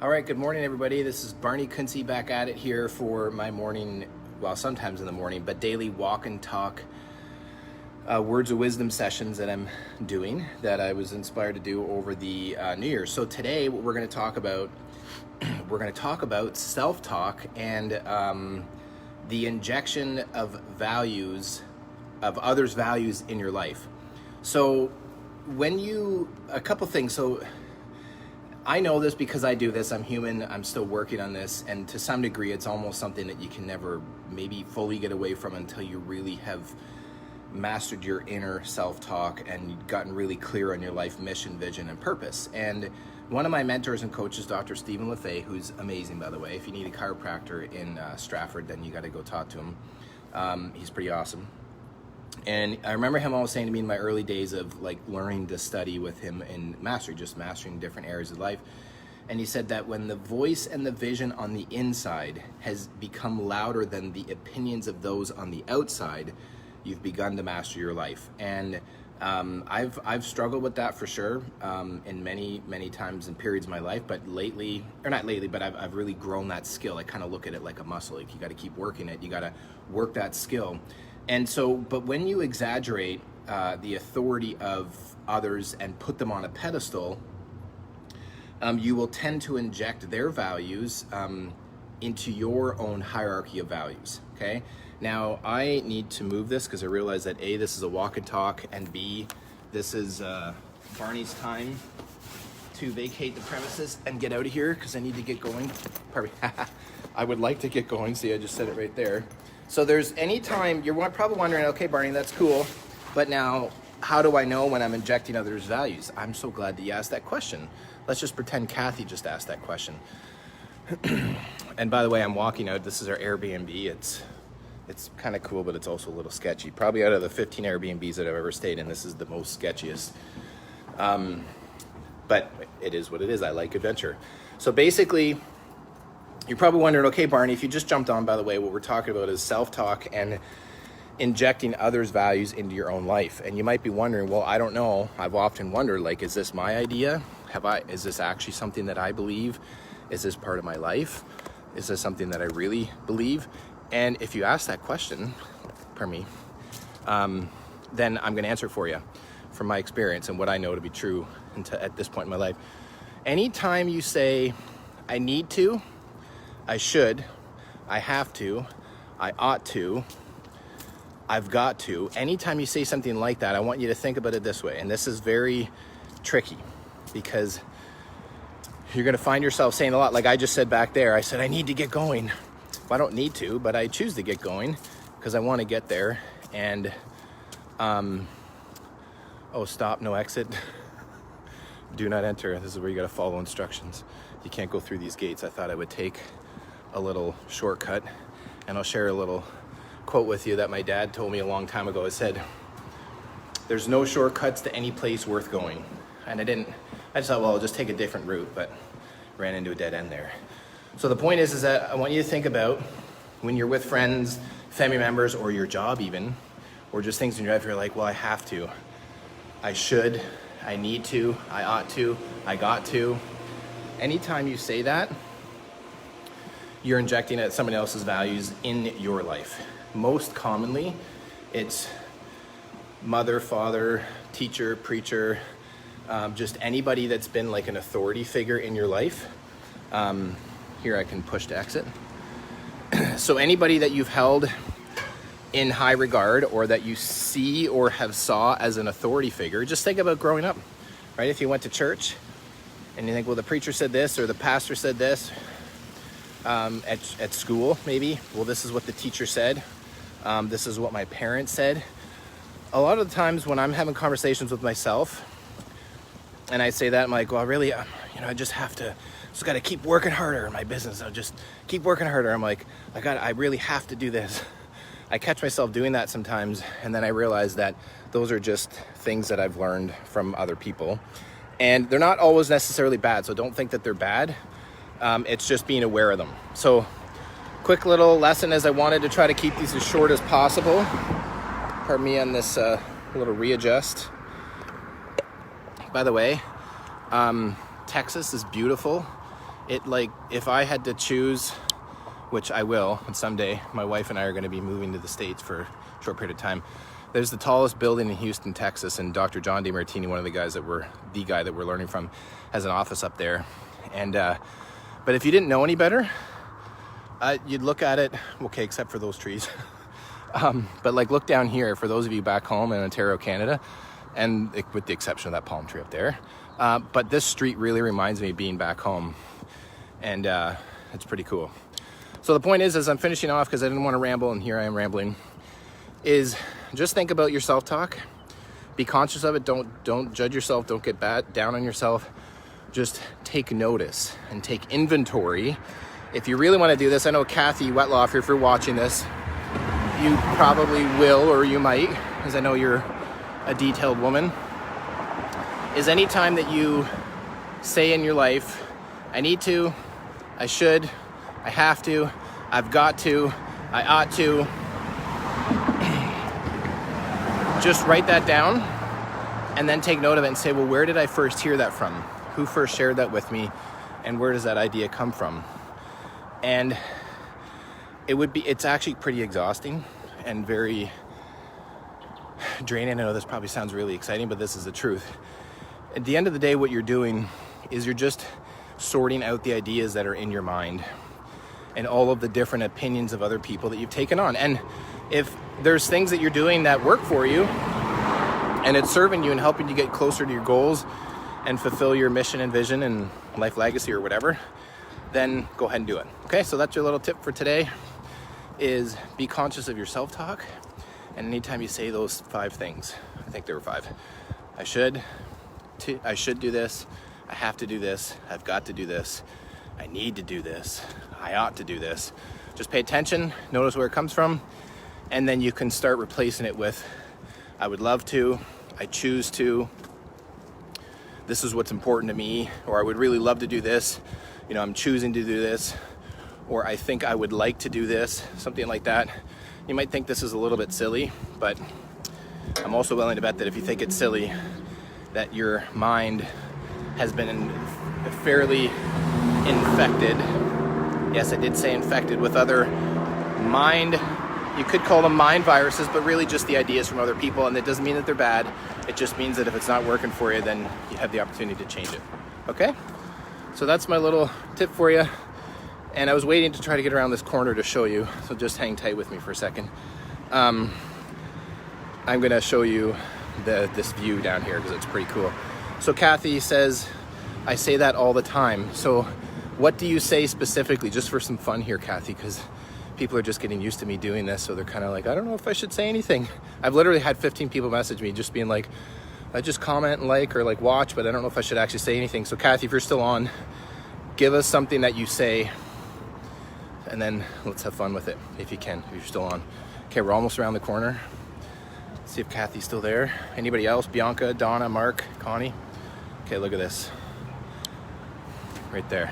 All right, good morning, everybody. This is Barney Kunze back at it here for my morning, well, sometimes in the morning, but daily walk and talk words of wisdom sessions that I'm doing that I was inspired to do over the New Year. So today, what we're going to talk about, self-talk and the injection of values, of others' values in your life. So a couple things. So I know this because I do this. I'm human. I'm still working on this. And to some degree, it's almost something that you can never maybe fully get away from until you really have mastered your inner self-talk and gotten really clear on your life mission, vision, and purpose. And one of my mentors and coaches, Dr. Stephen LaFay, who's amazing, by the way. If you need a chiropractor in Stratford, then you got to go talk to him. He's pretty awesome. And I remember him always saying to me in my early days of like learning to study with him in mastery, just mastering different areas of life. And he said that when the voice and the vision on the inside has become louder than the opinions of those on the outside, you've begun to master your life. And I've struggled with that for sure in many times and periods of my life, but I've really grown that skill. I kind of look at it like a muscle. Like you got to keep working it. You got to work that skill. And so, but when you exaggerate the authority of others and put them on a pedestal, you will tend to inject their values into your own hierarchy of values, okay? Now, I need to move this because I realize that A, this is a walk and talk, and B, this is Barney's time to vacate the premises and get out of here because I need to get going. Pardon me. I would like to get going. See, I just said it right there. So there's any time, you're probably wondering, okay, Barney, that's cool, but now how do I know when I'm injecting others' values? I'm so glad that you asked that question. Let's just pretend Kathy just asked that question. And by the way, I'm walking out. This is our Airbnb. It's kind of cool, but it's also a little sketchy. Probably out of the 15 Airbnbs that I've ever stayed in, this is the most sketchiest. But it is what it is. I like adventure. So basically, you're probably wondering, okay, Barney, if you just jumped on, by the way, what we're talking about is self-talk and injecting others' values into your own life. And you might be wondering, well, I don't know. I've often wondered, like, is this my idea? Is this actually something that I believe? Is this part of my life? Is this something that I really believe? And if you ask that question, then I'm going to answer it for you from my experience and what I know to be true at this point in my life. Anytime you say, I need to, I should, I have to, I ought to, I've got to. Anytime you say something like that, I want you to think about it this way. And this is very tricky because you're going to find yourself saying a lot. Like I just said back there, I said, I need to get going. Well, I don't need to, but I choose to get going because I want to get there. And, stop, no exit. Do not enter. This is where you got to follow instructions. You can't go through these gates. I thought I would take a little shortcut, and I'll share a little quote with you that my dad told me a long time ago. It said, there's no shortcuts to any place worth going. And I just thought, well, I'll just take a different route, but ran into a dead end there. So the point is that I want you to think about when you're with friends, family members, or your job even, or just things in your life you're like, well, I have to, I should, I need to, I ought to, I got to. Anytime you say that, you're injecting someone else's values in your life. Most commonly, it's mother, father, teacher, preacher, just anybody that's been like an authority figure in your life. Here I can push to exit. So anybody that you've held in high regard or that you see or have saw as an authority figure, just think about growing up, right? If you went to church and you think, well, the preacher said this or the pastor said this, at school, maybe, well, this is what the teacher said. This is what my parents said. A lot of the times when I'm having conversations with myself and I say that, I'm like, well, really, I just got to keep working harder in my business. I'll just keep working harder. I'm like, I really have to do this. I catch myself doing that sometimes. And then I realize that those are just things that I've learned from other people. And they're not always necessarily bad. So don't think that they're bad. It's just being aware of them. So quick little lesson is I wanted to try to keep these as short as possible. Pardon me on this little readjust. By the way, Texas is beautiful. if I had to choose, which I will, and someday my wife and I are going to be moving to the States for a short period of time. There's the tallest building in Houston, Texas, and Dr. John DeMartini, one of the guy that we're learning from, has an office up there. And but if you didn't know any better, you'd look at it, okay, except for those trees. But like, look down here for those of you back home in Ontario, Canada, and with the exception of that palm tree up there. But this street really reminds me of being back home, and it's pretty cool. So the point is, as I'm finishing off, because I didn't want to ramble, and here I am rambling, is just think about your self-talk. Be conscious of it. Don't judge yourself. Don't get down on yourself. Just take notice and take inventory. If you really want to do this, I know Kathy Wetloff, if you're watching this, you probably will, or you might, because I know you're a detailed woman, is any time that you say in your life, I need to, I should, I have to, I've got to, I ought to, just write that down and then take note of it and say, well, where did I first hear that from? Who first shared that with me? And where does that idea come from? And it's actually pretty exhausting and very draining. I know this probably sounds really exciting, but this is the truth. At the end of the day, what you're doing is you're just sorting out the ideas that are in your mind and all of the different opinions of other people that you've taken on. And if there's things that you're doing that work for you and it's serving you and helping you get closer to your goals and fulfill your mission and vision and life legacy or whatever, then go ahead and do it. Okay, so that's your little tip for today, is be conscious of your self-talk. And anytime you say those 5 things, I think there were 5. I should do this. I have to do this. I've got to do this. I need to do this. I ought to do this. Just pay attention, notice where it comes from, and then you can start replacing it with, I would love to, I choose to, this is what's important to me, or I would really love to do this, I'm choosing to do this, or I think I would like to do this, something like that. You might think this is a little bit silly, but I'm also willing to bet that if you think it's silly, that your mind has been fairly infected. Yes, I did say infected with other you could call them mind viruses, but really just the ideas from other people. And it doesn't mean that they're bad. It just means that if it's not working for you, then you have the opportunity to change it. Okay? So that's my little tip for you. And I was waiting to try to get around this corner to show you. So just hang tight with me for a second. I'm going to show you this view down here because it's pretty cool. So Kathy says, I say that all the time. So what do you say specifically, just for some fun here, Kathy? Because people are just getting used to me doing this, so they're kind of like, I don't know if I should say anything. I've literally had 15 people message me just being like, I just comment and like, or like watch, but I don't know if I should actually say anything. So Kathy, if you're still on, give us something that you say, and then let's have fun with it, if you can, if you're still on. Okay, we're almost around the corner. Let's see if Kathy's still there. Anybody else? Bianca, Donna, Mark, Connie? Okay, look at this. Right there.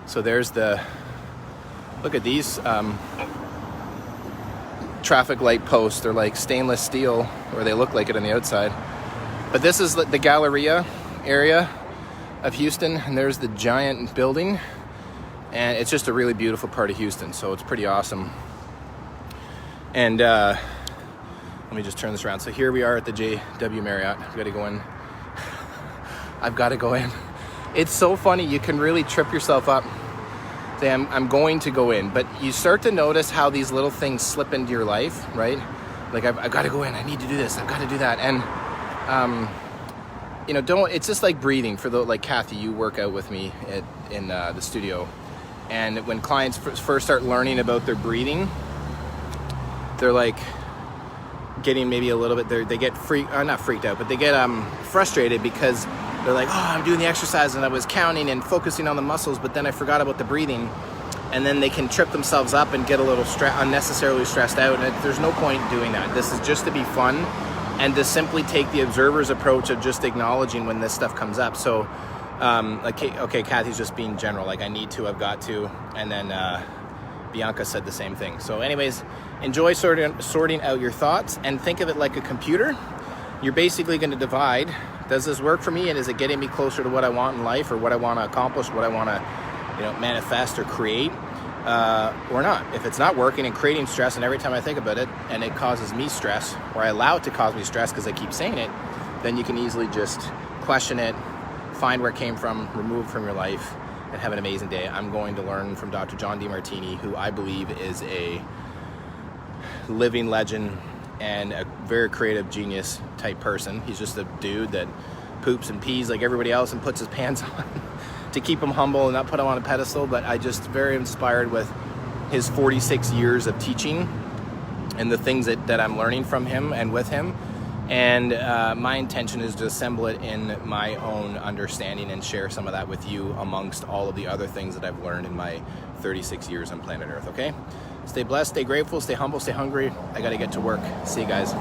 So there's look at these traffic light posts. They're like stainless steel, or they look like it on the outside. But this is the Galleria area of Houston, and there's the giant building. And it's just a really beautiful part of Houston, so it's pretty awesome. And let me just turn this around. So here we are at the JW Marriott. I've got to go in. I've got to go in. It's so funny. You can really trip yourself up. Say, I'm going to go in. But you start to notice how these little things slip into your life, right? Like, I've got to go in. I need to do this. I've got to do that. And, it's just like breathing. Like Kathy, you work out with me in the studio. And when clients first start learning about their breathing, they're like getting maybe a little bit, they get not freaked out, but they get frustrated because they're like, oh, I'm doing the exercise and I was counting and focusing on the muscles, but then I forgot about the breathing. And then they can trip themselves up and get a little unnecessarily stressed out. And there's no point in doing that. This is just to be fun and to simply take the observer's approach of just acknowledging when this stuff comes up. So, okay, Kathy's just being general, like I need to, I've got to. And then Bianca said the same thing. So anyways, enjoy sorting out your thoughts and think of it like a computer. You're basically going to divide. Does this work for me? And is it getting me closer to what I want in life or what I want to accomplish, what I want to manifest or create or not. If it's not working and creating stress, and every time I think about it and it causes me stress, or I allow it to cause me stress because I keep saying it, then you can easily just question it, find where it came from, remove it from your life, and have an amazing day. I'm going to learn from Dr. John Demartini, who I believe is a living legend and a very creative genius type person. He's just a dude that poops and pees like everybody else and puts his pants on to keep him humble and not put him on a pedestal. But I just very inspired with his 46 years of teaching and the things that I'm learning from him and with him. And my intention is to assemble it in my own understanding and share some of that with you amongst all of the other things that I've learned in my 36 years on planet Earth, okay? Stay blessed, stay grateful, stay humble, stay hungry. I gotta get to work. See you guys.